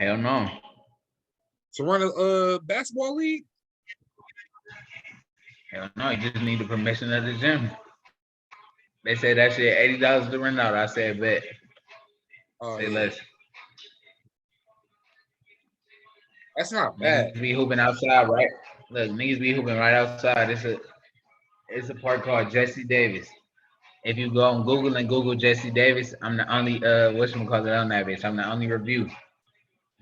Hell no. To run a basketball league? Hell no. You just need the permission of the gym. They said that shit $80 to rent out. I said bet. Oh, Say yeah. less. That's not bad. Niggas be hooping outside, right? Look, niggas be hooping right outside. It's a park called Jesse Davis. If you go on Google and Google Jesse Davis, I'm the only whatchamacallit on that bitch. I'm the only review.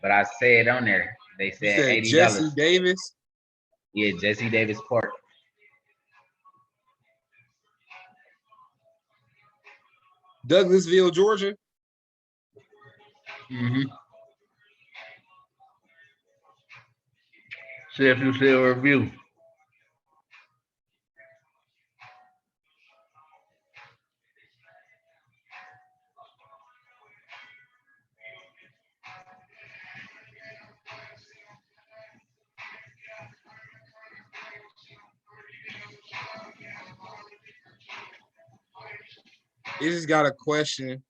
But I say it on there. They You said said $80. Jesse Davis? Yeah, Jesse Davis Park. Douglasville, Georgia? Mm-hmm. See if you see a review. He just got a question.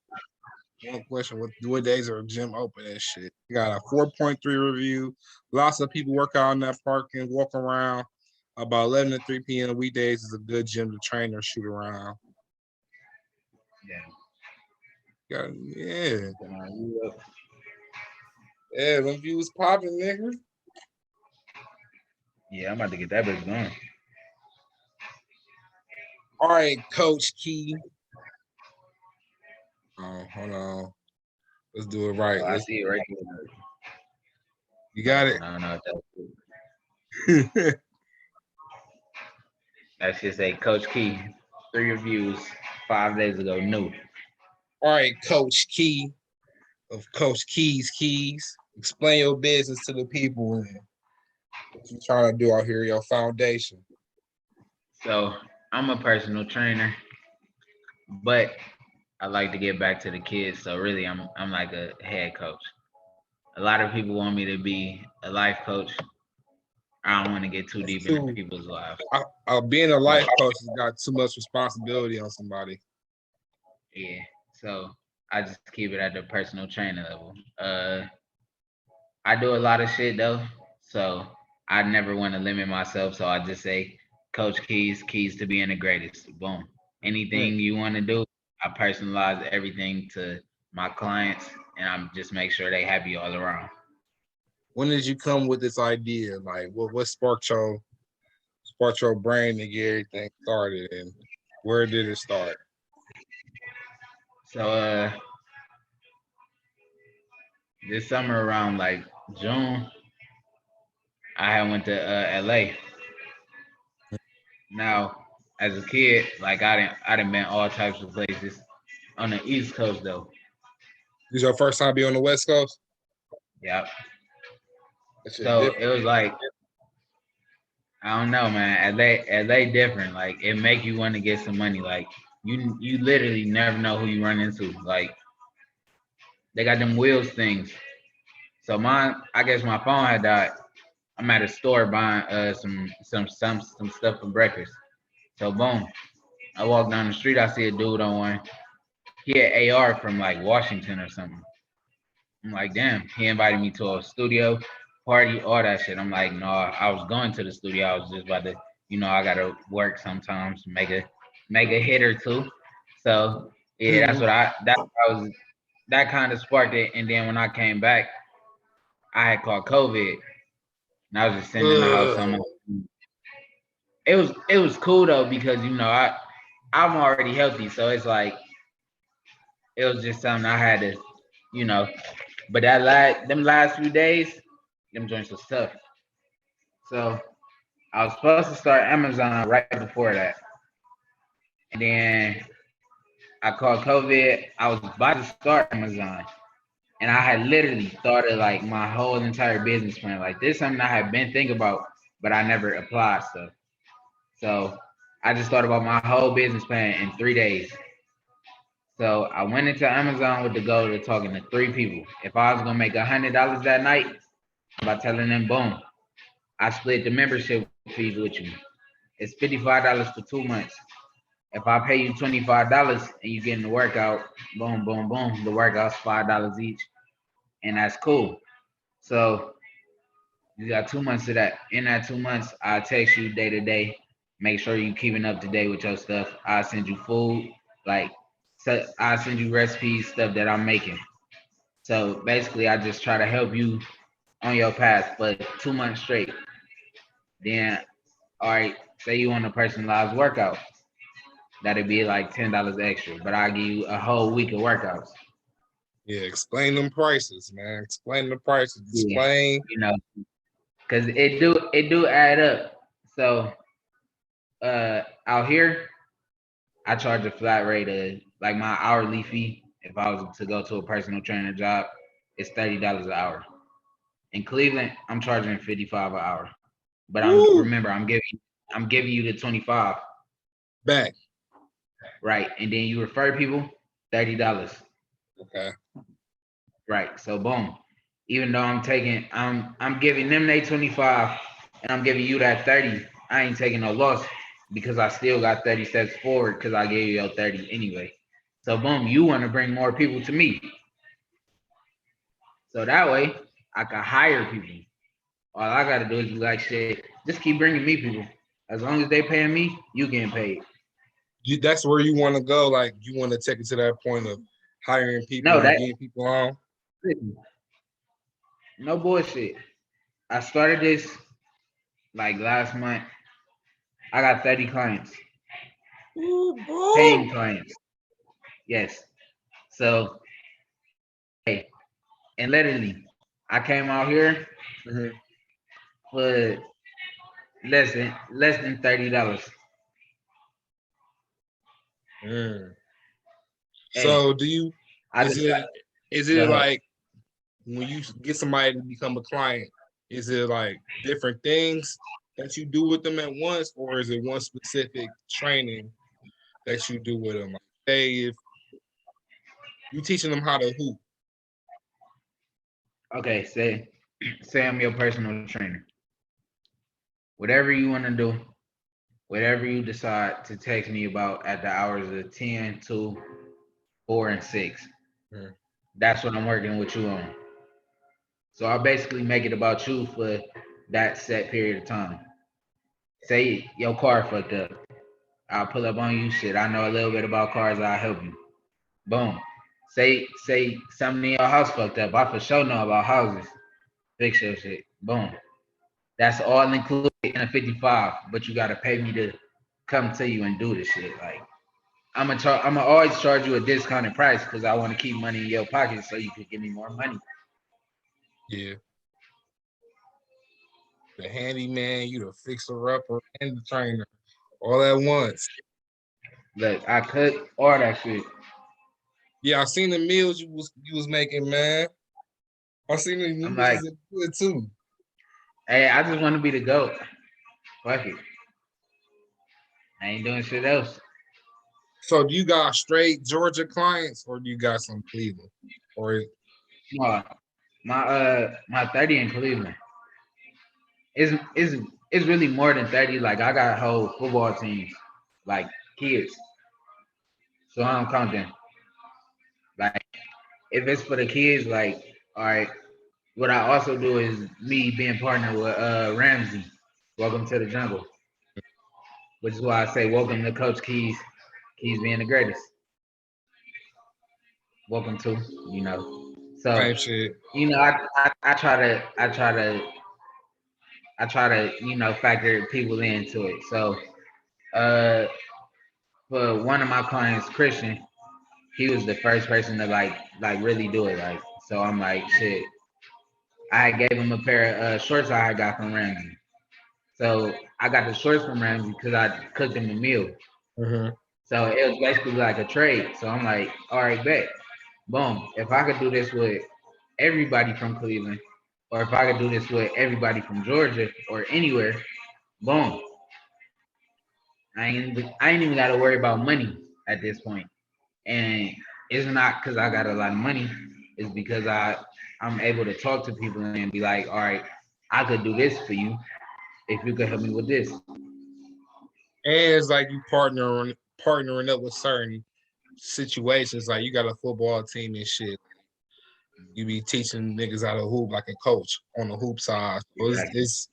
One question: what days are gym open and shit? You got a 4.3 review. Lots of people work out in that park and walk around. About 11 to 3 p.m. weekdays is a good gym to train or shoot around. Yeah. Yeah. Yeah, them views popping, nigga. Yeah, I'm about to get that bitch going. All right, Coach Key. Oh, hold on. Let's do it right. Oh, I see it right there. You got it? No, that should say Coach Key. 3 reviews 5 days ago. New. All right, Coach Key of Coach Keys. Explain your business to the people and what you trying to do out here, your foundation. So I'm a personal trainer, but I like to get back to the kids. So really, I'm like a head coach. A lot of people want me to be a life coach. I don't want to get too deep into people's lives. Being a life coach has got too much responsibility on somebody. Yeah, so I just keep it at the personal trainer level. I do a lot of shit though, so I never want to limit myself. So I just say, Coach Keys to being the greatest. Boom. Anything you want to do, I personalize everything to my clients, and I'm just make sure they happy all around. When did you come with this idea? Like, what sparked your brain to get everything started, and where did it start? So this summer around like June, I had went to LA. Now, as a kid, like I didn't been all types of places on the East Coast though. This your first time being on the West Coast? Yep. So it was like, I don't know, man. LA different. Like it make you want to get some money. Like you literally never know who you run into. Like they got them wheels things. So I guess my phone had died. I'm at a store buying some stuff for breakfast. So boom, I walk down the street. I see a dude on one. He had AR from like Washington or something. I'm like, damn. He invited me to a studio party, all that shit. I'm like, no, I was going to the studio. I was just about to, I gotta work sometimes, make a hit or two. So yeah, that kind of sparked it. And then when I came back, I had caught COVID, and I was just sitting in the house. It was cool though because I'm already healthy, so it's like it was just something I had to, you know. But them last few days, them joints was tough. So I was supposed to start Amazon right before that, and then I caught COVID. I was about to start Amazon, and I had literally thought of like my whole entire business plan. Like this is something I had been thinking about, but I never applied stuff. So I just thought about my whole business plan in 3 days. So I went into Amazon with the goal of talking to 3 people. If I was gonna make $100 that night, by telling them, boom, I split the membership fees with you. It's $55 for 2 months. If I pay you $25 and you getting the workout, boom, boom, boom, the workout's $5 each, and that's cool. So you got 2 months of that. In that 2 months, I'll text you day to day. Make sure you keeping up to date with your stuff. I'll send you food, like I'll send you recipes, stuff that I'm making. So basically, I just try to help you on your path for 2 months straight. Then, all right, say you want a personalized workout, that'd be like $10 extra, but I'll give you a whole week of workouts. Yeah, explain them prices, man. Explain the prices. Yeah, Explain. you know, because it do add up. So out here, I charge a flat rate of like my hourly fee. If I was to go to a personal trainer job, it's $30 an hour. In Cleveland, I'm charging 55 an hour. But Woo! remember, I'm giving you the 25, Back. right? And then you refer people, $30. Okay. Right. So boom. Even though I'm giving them they 25 and I'm giving you that 30, I ain't taking no loss because I still got 30 steps forward because I gave you your 30 anyway. So boom, you want to bring more people to me. So that way I can hire people. All I gotta do is be like shit, just keep bringing me people. As long as they paying me, you getting paid. That's where you want to go. Like you want to take it to that point of hiring people No, and that getting people on. no bullshit. I started this like last month. I got 30 clients, Ooh, bro. paying clients. Yes. So, hey, and literally, I came out here Mm-hmm. for less than $30. Mm. Hey, So do you I is just it go ahead. like when you get somebody to become a client, is it like different things that you do with them at once, or is it one specific training that you do with them? Like, say if you teaching them how to hoop, Okay, say I'm your personal trainer. Whatever you want to do, whatever you decide to text me about at the hours of 10, 2, 4, and 6. mm, That's what I'm working with you on. So I basically make it about you for that set period of time. Say your car fucked up. I'll pull up on you. Shit, I know a little bit about cars. I'll help you. Boom. Say something in your house fucked up. I for sure know about houses. Fix your shit. Boom. That's all included in a 55. But you gotta pay me to come to you and do this shit. Like I'm gonna always charge you a discounted price because I want to keep money in your pocket so you can give me more money. yeah, the handyman, you the fixer upper and the trainer all at once. Look, I cook all that shit. Yeah, I seen the meals you was making, man. I seen the I'm meals like, was good too. hey, I just want to be the goat. Fuck it. I ain't doing shit else. So do you got straight Georgia clients or do you got some Cleveland? Or My my 30 in Cleveland is really more than 30. Like I got whole football teams, like kids. So I don't count them. Like if it's for the kids, like all right. What I also do is me being partnered with Ramsey. Welcome to the jungle, which is why I say welcome to Coach Keys. Keys being the greatest. Welcome to, you know. So, same shit. I try to factor people into it. So uh for one of my clients, Christian, he was the first person to like really do it. Like so I'm like shit. I gave him a pair of shorts I had got from Ramsey. So I got the shorts from Ramsey because I cooked him a meal. Mm-hmm. So it was basically like a trade. So I'm like, all right, bet. Boom. If I could do this with everybody from Cleveland, or if I could do this with everybody from Georgia or anywhere, boom. I ain't even gotta worry about money at this point. And it's not because I got a lot of money, it's because I'm able to talk to people and be like, all right, I could do this for you if you could help me with this. And it's like you partnering up with certain situations. Like you got a football team and shit. You be teaching niggas how to hoop like a coach on the hoop side. So Exactly. it's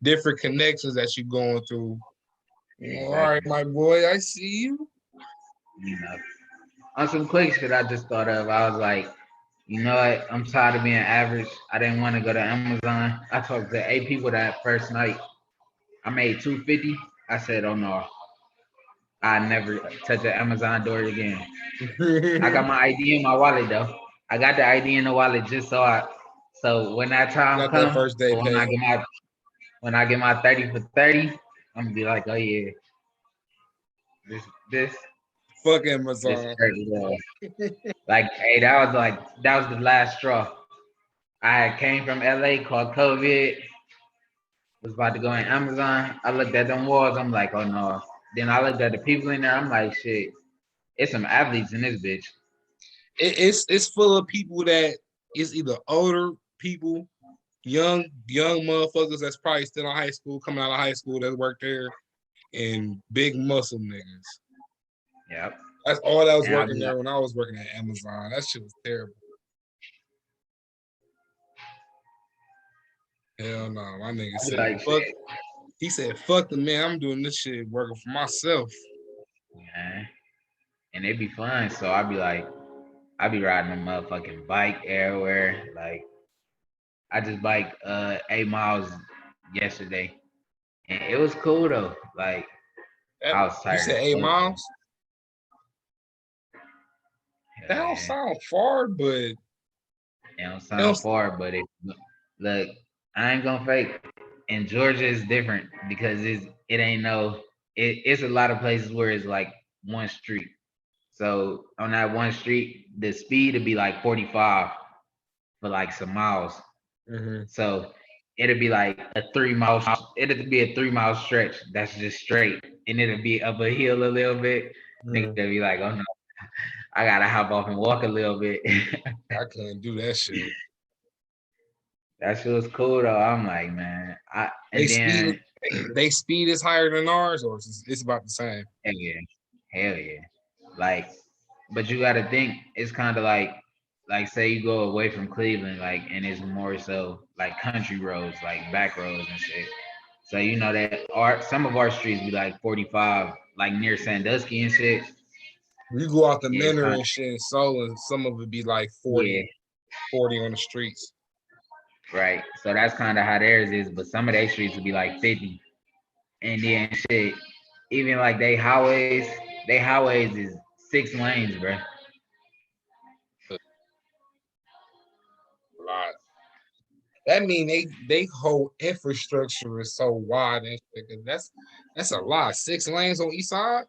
different connections that you going through. All right, Exactly. my boy, I see you. You know. On some quick shit I just thought of, I was like, you know what? I'm tired of being average. I didn't want to go to Amazon. I talked to 8 people that first night. I made 250. I said, oh no, I never touch an Amazon door again. I got my ID in my wallet though. I got the ID in the wallet just so when that time Got that comes, first day or pay. when I get my 30 for 30, I'm gonna be like, oh yeah, this this Fuck this is Amazon. crazy. Like, hey, that was the last straw. I had came from LA, caught COVID, was about to go in Amazon. I looked at them walls, I'm like, oh no. Then I looked at the people in there, I'm like, shit, it's some athletes in this bitch. It's full of people that is either older people, young motherfuckers that's probably still in high school, coming out of high school that work there, and big muscle niggas. Yep. That's all that was And I'll working be there like, when I was working at Amazon. That shit was terrible. Hell no, my nigga I'll be said like, fuck. shit, He said fuck the man. I'm doing this shit working for myself. man. And it be fun. So I be riding a motherfucking bike everywhere. Like I just bike 8 miles yesterday. And it was cool though. Like I was You tired said as 8 fuck. miles? That Hell don't yeah. sound far, but It don't it don't, sound far, but it look, I ain't gonna fake. In Georgia is different because it ain't no it's a lot of places where it's like one street. So on that one street, the speed would be like 45 for like some miles. mhm. So it'll be like it'll be a 3 mile stretch that's just straight. And it'll be up a hill a little bit. Nigga Mhm. be like, oh no, I gotta hop off and walk a little bit. I couldn't do that shit. That shit was cool though. I'm like, man. They And speed then they speed is higher than ours, or it's about the same. hell yeah. Hell yeah. Like, but you gotta think it's kinda like say you go away from Cleveland, like and it's more so like country roads, like back roads and shit. So you know that some of our streets be like 45, like near Sandusky and shit. You go out the Yeah, it's Menor kind of and shit and so and some of it be like yeah, 40 on the streets. right. So that's kind of how theirs is, but some of their streets would be like 50. And then shit, even like they highways is 6 lanes, bro. A lot. That mean they whole infrastructure is so wide and shit, 'cause that's a lot. 6 lanes on each side.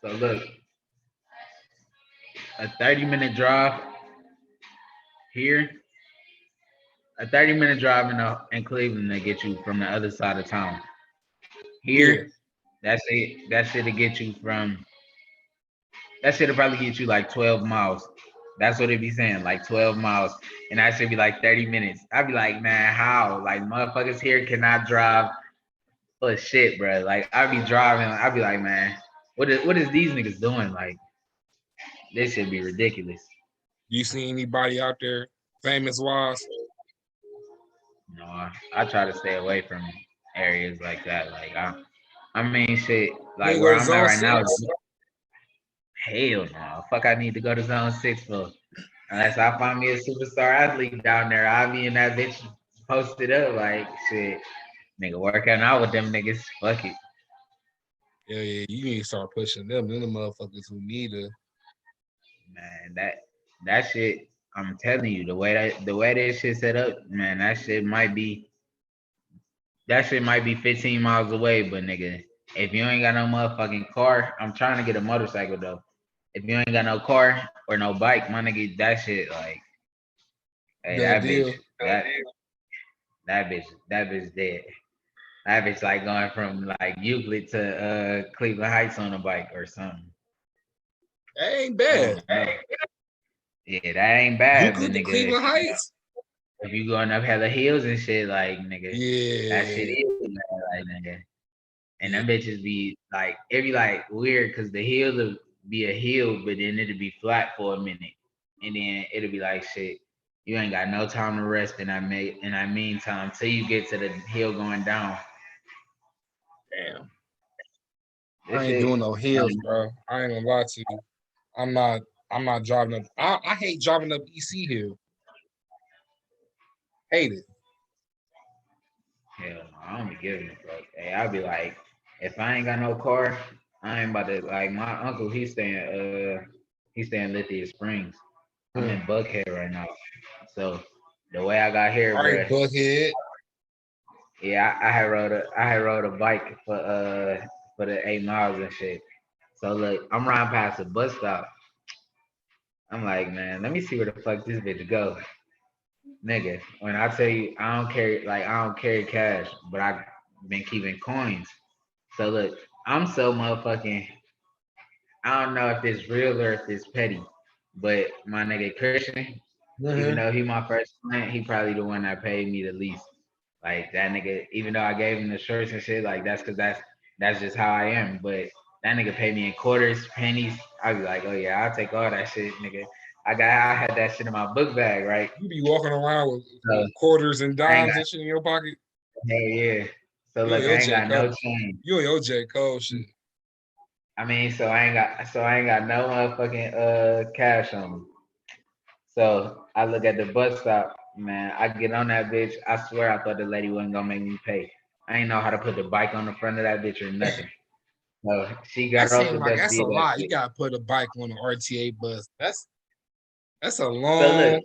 So look, a 30-minute drive here, a 30-minute drive in Cleveland to get you from the other side of town. Yeah. Here, that shit'll get you from that shit'll probably get you like 12 miles. That's what it be saying, like 12 miles. And that should be like 30 minutes. I'd be like, man, how? Like motherfuckers here cannot drive for shit, bro. Like I'd be driving, I'd be like, man, what is these niggas doing? Like this should be ridiculous. You see anybody out there famous wise? No, I try to stay away from areas like that. Like I mean shit, You like ain't where go to I'm at zone right now, six? hell no. Fuck I need to go to zone 6 for. Unless I find me a superstar athlete down there, I'll be in that bitch posted up like shit. Nigga working out with them niggas. Fuck it. Yeah, you need to start pushing them. Them the motherfuckers who need to. Man, that shit, I'm telling you, the way that shit set up, man, that shit might be 15 miles away, but nigga, if you ain't got no motherfucking car, I'm trying to get a motorcycle though. If you ain't got no car or no bike, my nigga, that shit like, hey, Done deal. that bitch dead. That bitch like going from like Euclid to Cleveland Heights on a bike or something. That ain't I bad. don't know. Yeah, that ain't bad, but Euclid to nigga, Cleveland Heights. if you going up hella hills and shit, like nigga, that shit Yeah, is bad, like nigga. And yeah. them bitches be like, it be like weird because the hill will be a hill, but then it'll be flat for a minute. and then it'll be like shit. You ain't got no time to rest in that meantime till you get to the hill going down. Damn. I This ain't shit, doing no hills, bro. I ain't gonna lie to you. I'm not. I'm not driving up. I hate driving up EC Hill. Hate it. hell, I don't be giving a fuck. Hey, I'll be like, if I ain't got no car, I ain't about to like my uncle. He's staying Lithia Springs. I'm Hmm. in Buckhead right now. So the way I got here, All right, bruh, Buckhead. yeah, I had rode a bike for the 8 miles and shit. So look, I'm riding past a bus stop. I'm like, man, let me see where the fuck this bitch go. Nigga, when I tell you I don't carry cash, but I've been keeping coins. So look, I'm so motherfucking I don't know if it's real or if it's petty. But my nigga Christian, even Mm-hmm. though he my first client, he probably the one that paid me the least. Like that nigga, even though I gave him the shirts and shit, like that's cause that's just how I am. But that nigga paid me in quarters, pennies. I'd be like, oh yeah, I'll take all that shit, nigga. I had that shit in my book bag, right? You be walking around So with quarters and I ain't dimes got and shit in your pocket. hell yeah. So You on look, your I ain't J got Cole. no change. You on your J Cole shit. I mean, so I ain't got no motherfucking cash on me. So I look at the bus stop, man. I get on that bitch. I swear I thought the lady wasn't gonna make me pay. I ain't know how to put the bike on the front of that bitch or nothing. So she That got off seems the like bus, that's a did that lot. You shit. gotta put a bike on the RTA bus. That's a So look, long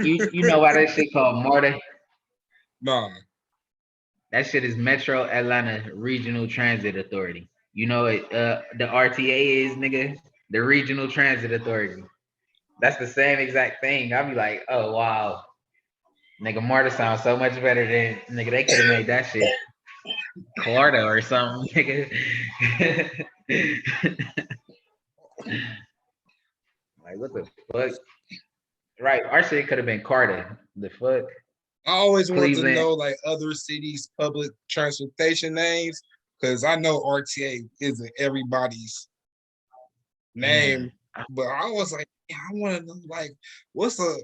you know why that shit called MARTA? nah. That shit is Metro Atlanta Regional Transit Authority. You know what the RTA is, nigga? The Regional Transit Authority. That's the same exact thing. I'll be like, oh wow. Nigga, MARTA sounds so much better than nigga. They could have made that shit Florida or something, nigga. Like what the fuck? Right, our shit could have been Carter. The fuck, I always want to Cleveland. know like other cities' public transportation names because I know RTA isn't everybody's Man, name, but I was like, yeah, I want to know like what's a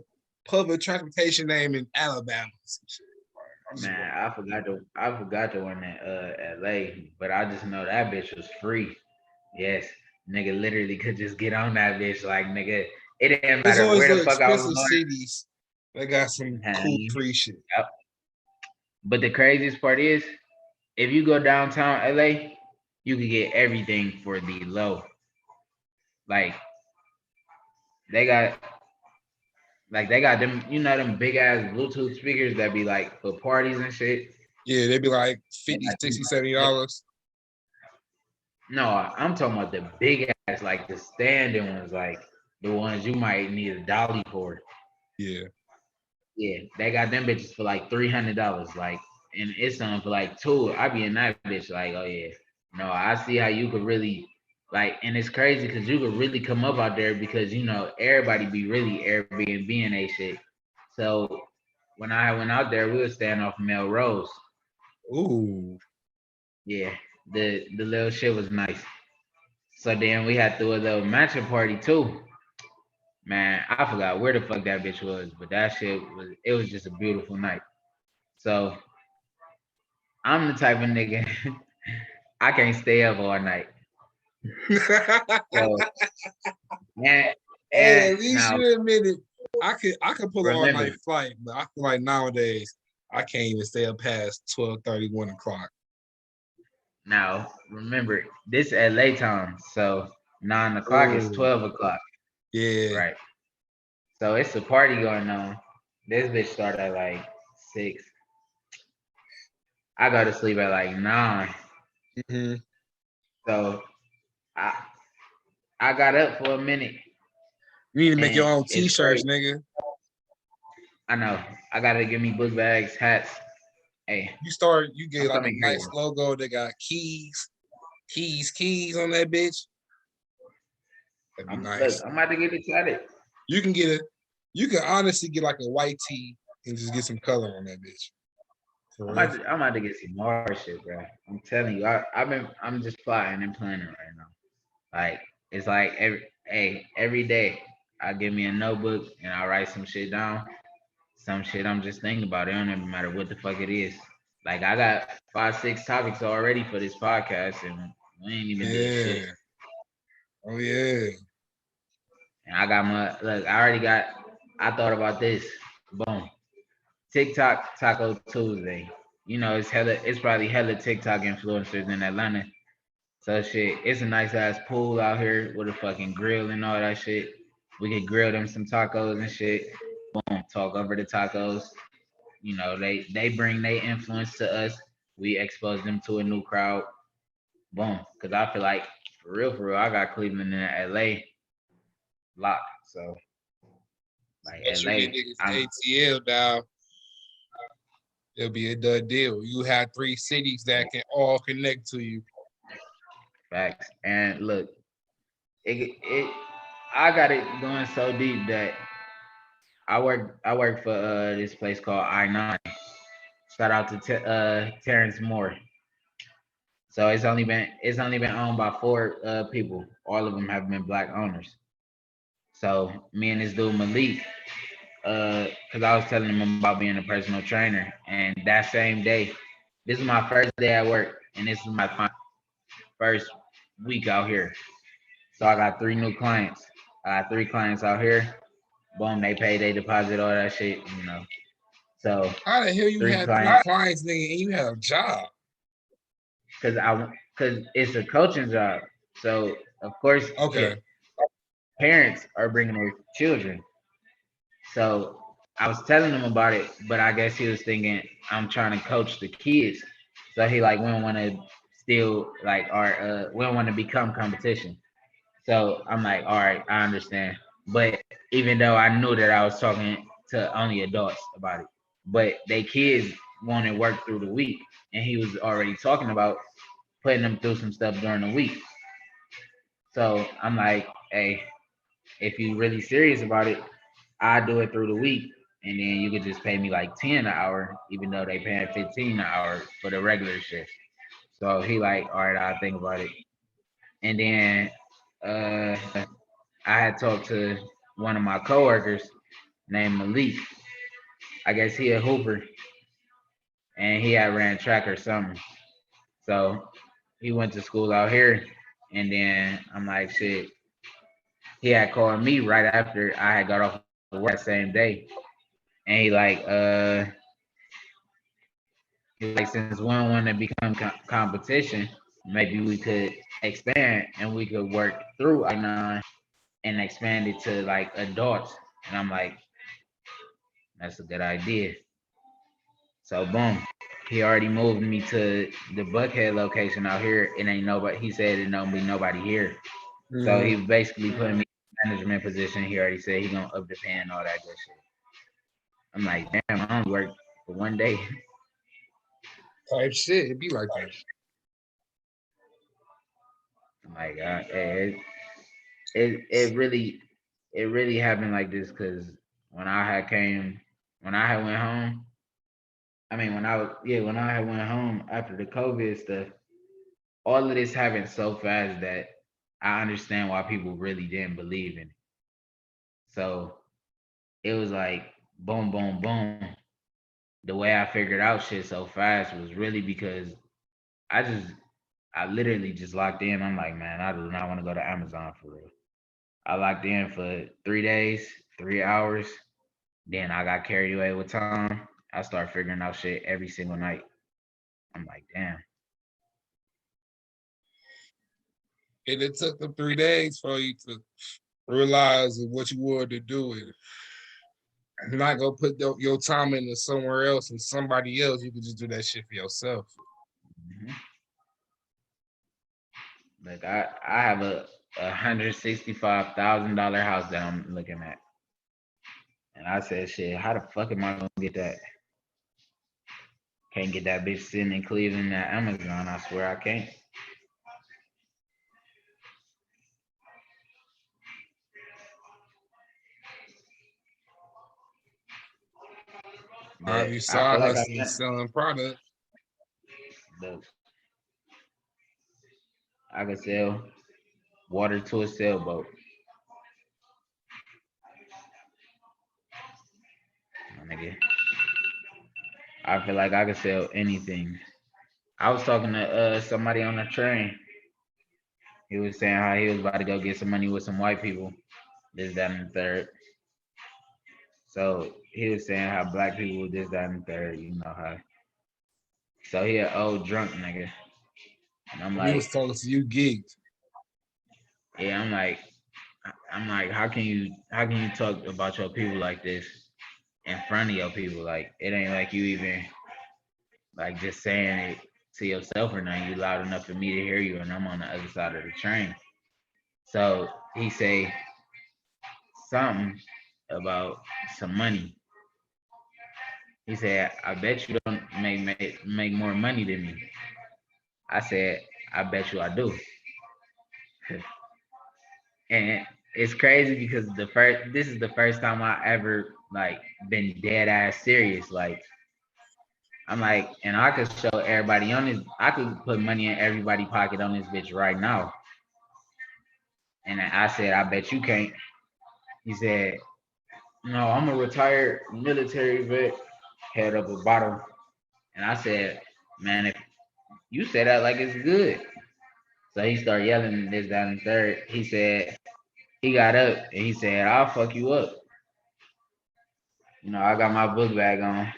public transportation name in Alabama? Some shit. I just want. man, I forgot the one in LA, but I just know that bitch was free. Yes, nigga, literally could just get on that bitch. Like nigga, it didn't There's matter where always the little fuck I was expensive cities that got some going. cool free shit. Yep. But the craziest part is, if you go downtown LA, you can get everything for the low. Like they got they got them, you know, them big ass Bluetooth speakers that be like for parties and shit. Yeah, they'd be like They 50, got 60, them- $70. no, I'm talking about the big ass, like the standing ones, like the ones you might need a dolly for. Yeah. Yeah, they got them bitches for like $300. Like, and it's something for like two. I be in that bitch like, oh yeah, no, I see how you could really like, and it's crazy because you could really come up out there because you know everybody be really Airbnb and a shit. So when I went out there, we was staying off Melrose. Ooh. Yeah, the little shit was nice. So then we had to do a little matching party too. Man, I forgot where the fuck that bitch was, but that shit was it was just a beautiful night. So I'm the type of nigga I can't stay up all night. So Hey, and at least now you admitted I could pull an all remember night flight, but I feel like nowadays I can't even stay up past 12:30, 1 o'clock. remember this LA time. So 9 o'clock is Oh, 12 o'clock. yeah. Right. So it's a party going on. This bitch started at like 6. I go to sleep at like 9. Hmm. So I I got up for a minute You need to make your and own it's t-shirts, crazy. nigga. I know. I gotta give me book bags, hats. Hey, You I'm get like a coming here. nice logo. They got keys on that bitch. That'd be Look, nice. I'm about to get excited. You can get you can honestly get like a white tee and just get some color on that bitch. For real. I'm about to get some more shit, bro. I'm telling you, I'm just plotting and planning right now. Like it's like every day. I give me a notebook and I write some shit down. Some shit I'm just thinking about. It don't even matter what the fuck it is. Like I got 5, 6 topics already for this podcast, and we ain't even did shit. Yeah. Oh yeah. And I got my look. I already got. I thought about this. Boom. TikTok Taco Tuesday. You know, it's hella. It's probably hella TikTok influencers in Atlanta. So shit, it's a nice ass pool out here with a fucking grill and all that shit. We could grill them some tacos and shit. Boom, talk over the tacos. You know, they bring their influence to us. We expose them to a new crowd. Boom. Cause I feel like for real, I got Cleveland and LA locked. So like Once you get LA, niggas I'm ATL down, it'll be a done deal. You have 3 cities that can all connect to you. facts. And look, it I got it going so deep that I work for this place called I9. Shout out to Terrence Moore. So it's only been owned by 4 people. All of them have been black owners. So me and this dude Malik, because I was telling him about being a personal trainer, and that same day, this is my first day at work, and this is my first week out here. So I got 3 new clients. I got 3 clients out here. Boom, they pay, they deposit all that shit, you know. So How the hell you three had three clients, clients, nigga, and you had a job? because it's a coaching job. So of course, Okay. parents are bringing their children. So I was telling him about it, but I guess he was thinking I'm trying to coach the kids. So he like we don't want to still like our we don't want to become competition. So I'm like, all right, I understand. But even though I knew that I was talking to only adults about it, but they kids wanted work through the week, and he was already talking about putting them through some stuff during the week. So I'm like, hey, if you really serious about it, I do it through the week, and then you could just pay me like 10 an hour, even though they paying 15 an hour for the regular shift. So he like, all right, I'll think about it. And then uh, I had talked to one of my coworkers named Malik. I guess he a hooper, and he had ran track or something. So he went to school out here, and then I'm like, shit. He had called me right after I had got off of work that same day, and he like since we don't want to become competition, maybe we could expand and we could work through I9 and expand it to like adults. And I'm like, that's a good idea. So boom, he already moved me to the Buckhead location out here. It ain't nobody. He said it don't be nobody here. So Mm-hmm. he basically put me in management position. He already said he gonna up the pay and all that good shit. I'm like, damn, I only work for one day. Type shit. It'd be like that. I'm like, hey, it really happened like this because when I had came when I had went home. I mean, when I had went home after the COVID stuff, all of this happened so fast that I understand why people really didn't believe in it. So it was like boom, boom, boom. The way I figured out shit so fast was really because I just I literally just locked in. I'm like, man, I do not want to go to Amazon for real. I locked in for 3 days, 3 hours. Then I got carried away with time. I started figuring out shit every single night. I'm like, damn. And it took them 3 days for you to realize what you wanted to do and not go put your time into somewhere else and somebody else. You could just do that shit for yourself. Mhm. Like I have a $165,000 house that I'm looking at, and I said, shit, how the fuck am I gonna get that? Can't get that bitch sitting in Cleveland at Amazon. I swear I can't. Have But you I feel side like I hustling, can. selling product? Look, I could sell water to a sailboat. nigga. I feel like I could sell anything. I was talking to somebody on the train. He was saying how he was about to go get some money with some white people. This, that, and the third. So he was saying how black people this, that, and the third. You know how. So he an old drunk nigga, and I'm We like, was talking to you geeked. yeah, I'm like, how can you talk about your people like this in front of your people? Like it ain't like you even like just saying it to yourself or nothing. You loud enough for me to hear you, and I'm on the other side of the train. So he say something about some money. He said, "I bet you don't make more money than me." I said, "I bet you I do." And it's crazy because this is the first time I ever like been dead ass serious. Like I'm like, and I could show everybody on this. I could put money in everybody's pocket on this bitch right now. And I said, I bet you can't. He said, no, I'm a retired military vet, head up a bottom. And I said, man, if you say that like it's good. So he started yelling this, that, and third. He said, he got up and he said, I'll fuck you up. You know, I got my book bag on.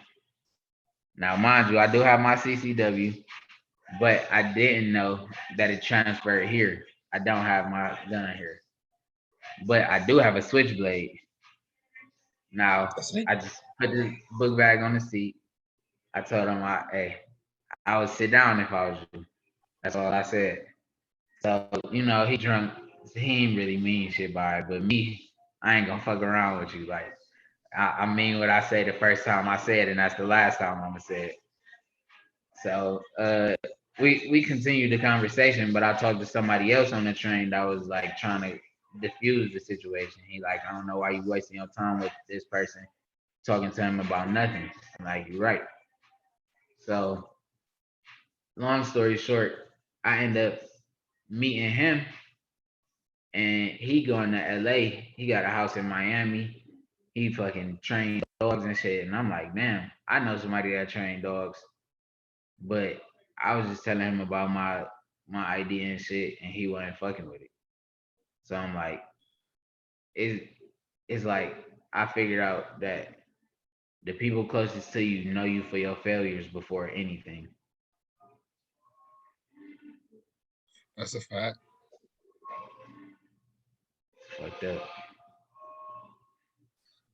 Now, mind you, I do have my CCW, but I didn't know that it transferred here. I don't have my gun here, but I do have a switchblade. Now, That's it. I just put the book bag on the seat. I told him, hey, I would sit down if I was you. That's all I said. So, you know, he drunk. He ain't really mean shit by it, but me, I ain't gonna fuck around with you. Like, I mean what I say the first time I say it, and that's the last time I'm gonna say it. So, we continued the conversation, but I talked to somebody else on the train that was like trying to diffuse the situation. He like, I don't know why you wasting your time with this person talking to him about nothing. I'm like, you're right. So, long story short, I end up meeting him, and he going to LA. He got a house in Miami. He fucking trained dogs and shit. And I'm like, damn, I know somebody that trained dogs. But I was just telling him about my idea and shit, and he wasn't fucking with it. So I'm like, it, it's like I figured out that the people closest to you know you for your failures before anything. That's a fact. Fucked up.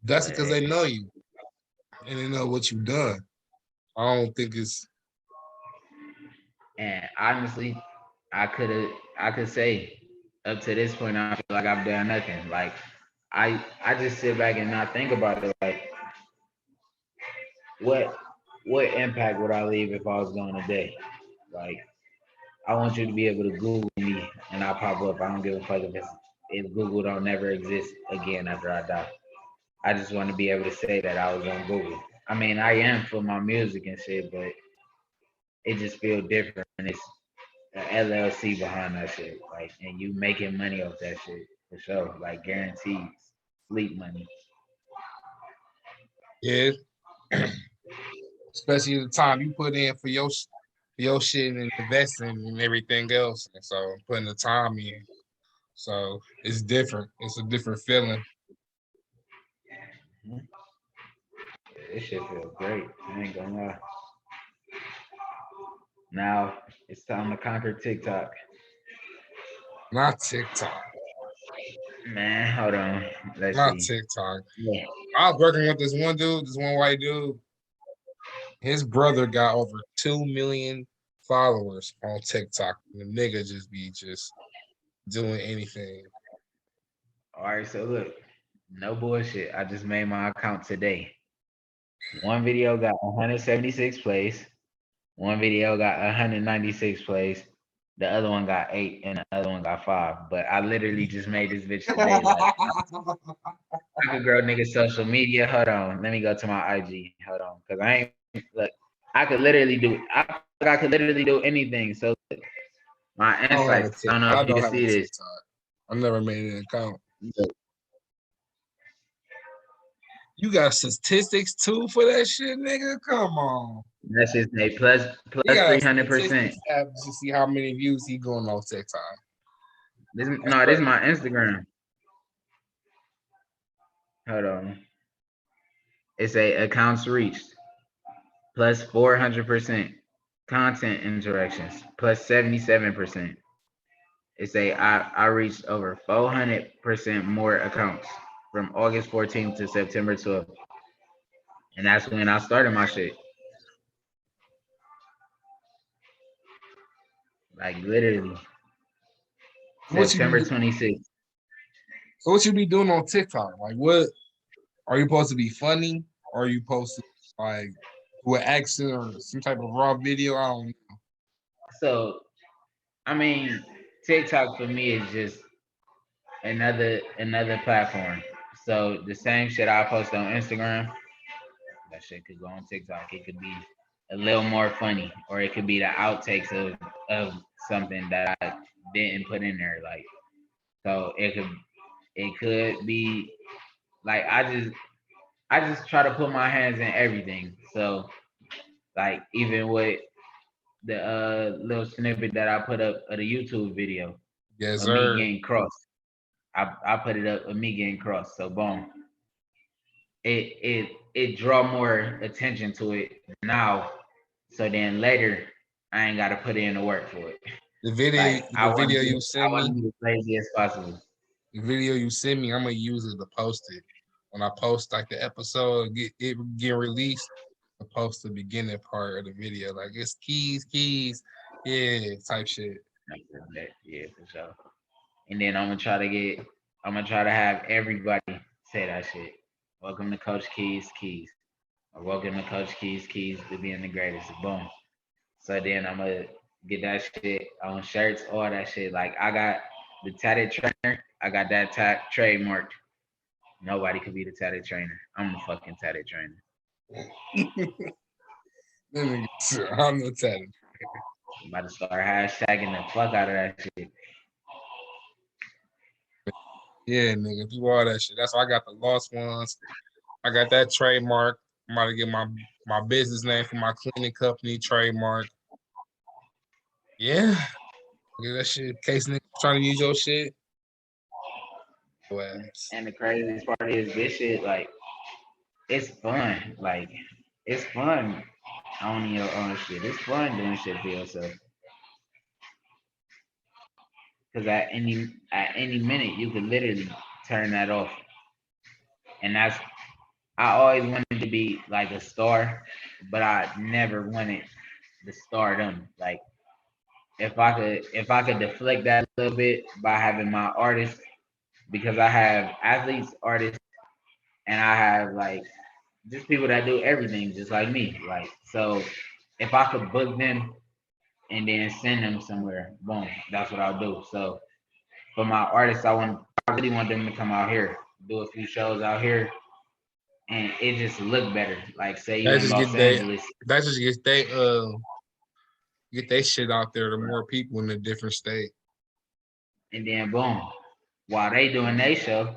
That's But because hey, they know you and they know what you've done. I don't think it's and honestly, I could say up to this point I feel like I've done nothing. Like I just sit back and not think about it. Like what what impact would I leave if I was gone today? Like I want you to be able to Google me and I pop up. I don't give a fuck if Google don't never exist again after I die. I just want to be able to say that I was on Google. I mean, I am for my music and shit, but it just feels different when it's an LLC behind that shit. Like, and you making money off that shit for sure. Like, guaranteed sleep money. yeah, especially the time you put in for your shit and investing and everything else. And so putting the time in. So it's different. It's a different feeling. This shit feels great. I ain't gonna lie. Now it's time to conquer TikTok. Not TikTok. Man, hold on. Let's Not see. TikTok. Yeah. I was working with this one dude, this one white dude. His brother got over 2 million followers on TikTok. The nigga just be just doing anything. All right. So look, no bullshit. I just made my account today. One video got 176 plays. One video got 196 plays. The other one got 8, and the other one got 5. But I literally just made this bitch today. Like I could grow niggas social media. Hold on, let me go to my IG. Hold on, cause I ain't look. I could literally do. I could literally do anything. So my I don't have insights. a I don't know I if you don't can have a see this. TikTok. I never made an account. Look, You got statistics too for that shit, nigga? Come on. That's just a He plus got a 300%. statistics app to see how many views he going on TikTok. That's This is crazy. my Instagram. Hold on. It's a accounts reached plus 400%. Content interactions plus 77%. It's a I reached over 400% more accounts from August 14th to September 12th. And that's when I started my shit. Like literally What you September be 26th. so what you be doing on TikTok? Like what are you supposed to be funny? Or are you supposed to like do an accent or some type of raw video? I don't know. So I mean, TikTok for me is just another platform. So the same shit I post on Instagram, that shit could go on TikTok. It could be a little more funny, or it could be the outtakes of something that I didn't put in there. Like so, it could be like I just try to put my hands in everything. So like even with the little snippet that I put up of the YouTube video Yes, of me sir. getting crossed. I put it up of me getting crossed. So boom, it draw more attention to it now. So then later, I ain't got to put in the work for it. Like The video you I send want to me, be as lazy as possible. the video you send me, I'm gonna use it to post it. When I post like the episode get released, I post the beginning part of the video. Like it's keys, yeah, type shit. Yeah, for sure. And then I'm gonna try to have everybody say that shit. Welcome to Coach Keys, or welcome to Coach Keys to being the greatest. Boom. So then I'm gonna get that shit on shirts, all that shit. Like I got the tatted trainer, I got that trademarked. Nobody could be the tatted trainer. I'm the fucking tatted trainer. I'm the telling. I'm about to start hashtagging the fuck out of that shit. Yeah, nigga, do all that shit. That's why I got the lost ones. I got that trademark. I'm about to get my business name for my cleaning company trademark. Yeah, get that shit. In case niggas trying to use your shit. Well, And the craziest part is this shit, like, it's fun. Like, it's fun owning your own shit. It's fun doing shit for yourself. Cause at any minute you could literally turn that off. And that's I always wanted to be like a star, but I never wanted the stardom. Like if I could deflect that a little bit by having my artists, because I have athletes, artists, and I have like just people that do everything just like me. Like so if I could book them and then send them somewhere, boom, that's what I'll do. So for my artists, I really want them to come out here, do a few shows out here, and it just look better. Like say you that in just Los get they Angeles, that just get they shit out there to more people in a different state. and then boom, while they doing their show,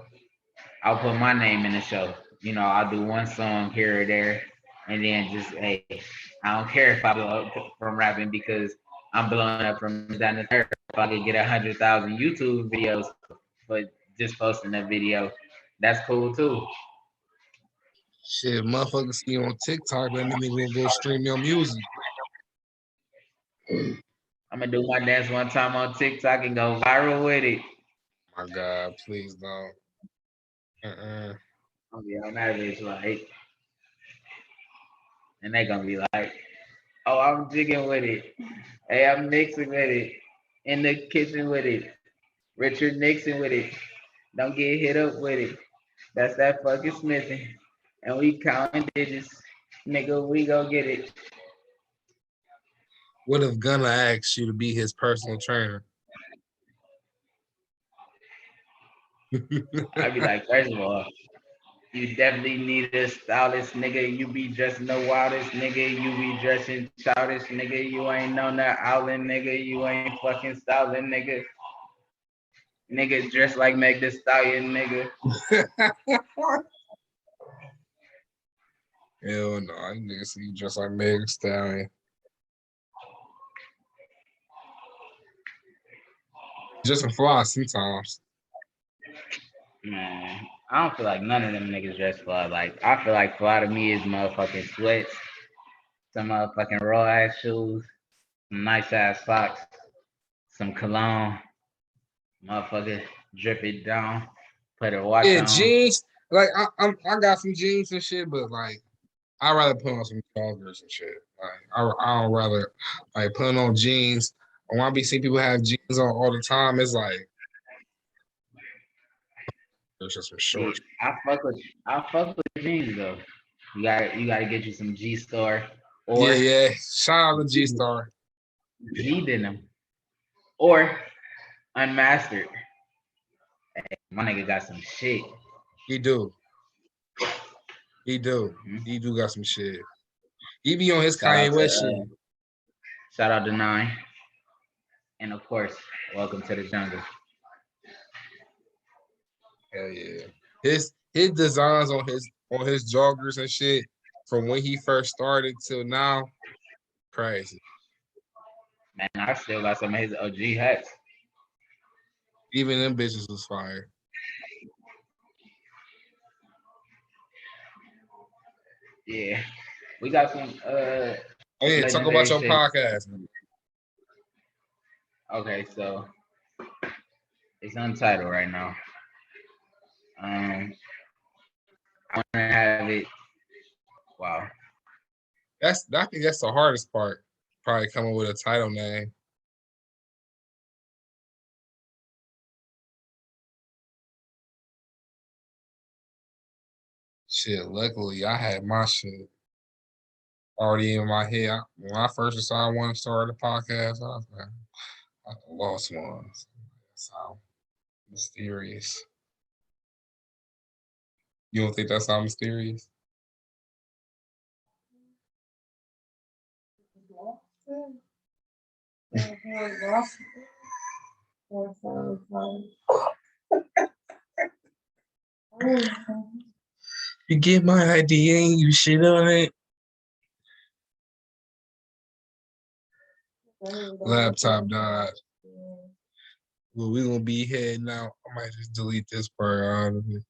I'll put my name in the show. You know, I'll do one song here or there, and then just hey, I don't care if I blow up from rapping because I'm blowing up from this, that, and the third. If I could get 100,000 YouTube videos for just posting a video, that's cool too. Shit, motherfuckers see you on TikTok, then they gonna go stream your music. I'm gonna do my dance one time on TikTok and go viral with it. My God, please don't. Uh-uh. I'll be on that bitch like, and they gonna be like, "Oh, I'm jigging with it. Hey, I'm mixing with it. In the kitchen with it. Richard Nixon with it. Don't get hit up with it. That's that fucking smithing. And we counting digits. Nigga, we go get it." What if Gunna asks you to be his personal trainer? I'd be like, first of all, you definitely need a stylist, nigga. You be dressing the wildest, nigga. You be dressing childish, nigga. You ain't on that island, nigga. You ain't fucking styling, nigga. Nigga dressed like Meg the Stallion, nigga. Hell no, you niggas see you dressed like Meg Thee Stallion. Just a fly sometimes. Man, I don't feel like none of them niggas dress fly. Like I feel like fly to me is motherfucking sweats, some motherfucking raw ass shoes, some nice ass socks, some cologne, motherfucker drip it down, put a watch Yeah, on. jeans. Like I got some jeans and shit, but like I'd rather put on some joggers and shit. Like I don't rather like putting on jeans. When I be seeing people have jeans on all the time, it's like there's just some Yeah, shorts. I fuck with jeans though. You gotta get you some G Star Yeah, or yeah. Shout out to G Star. G Denim or Unmastered. My nigga got some shit. He do. He do. Mhm. He do got some shit. He be on his Shout out Kanye to West shit. shout out to Nine, and of course, welcome to the jungle. Hell yeah. His designs on his joggers and shit from when he first started till now, crazy. Man, I still got some of his OG hats. Even them bitches was fire. Yeah, we got some Oh yeah, talk legendary about your shit. podcast. Okay, so it's untitled right now. I want to have it. Wow. I think that's the hardest part. Probably coming with a title name. Shit, luckily I had my shit already in my head. When I first decided I wanted to start a podcast, I was like, I lost one. So mysterious. You don't think that's how mysterious? You get my idea and you shit on it. Laptop died. Well, we gonna be heading out. I might just delete this part out of it.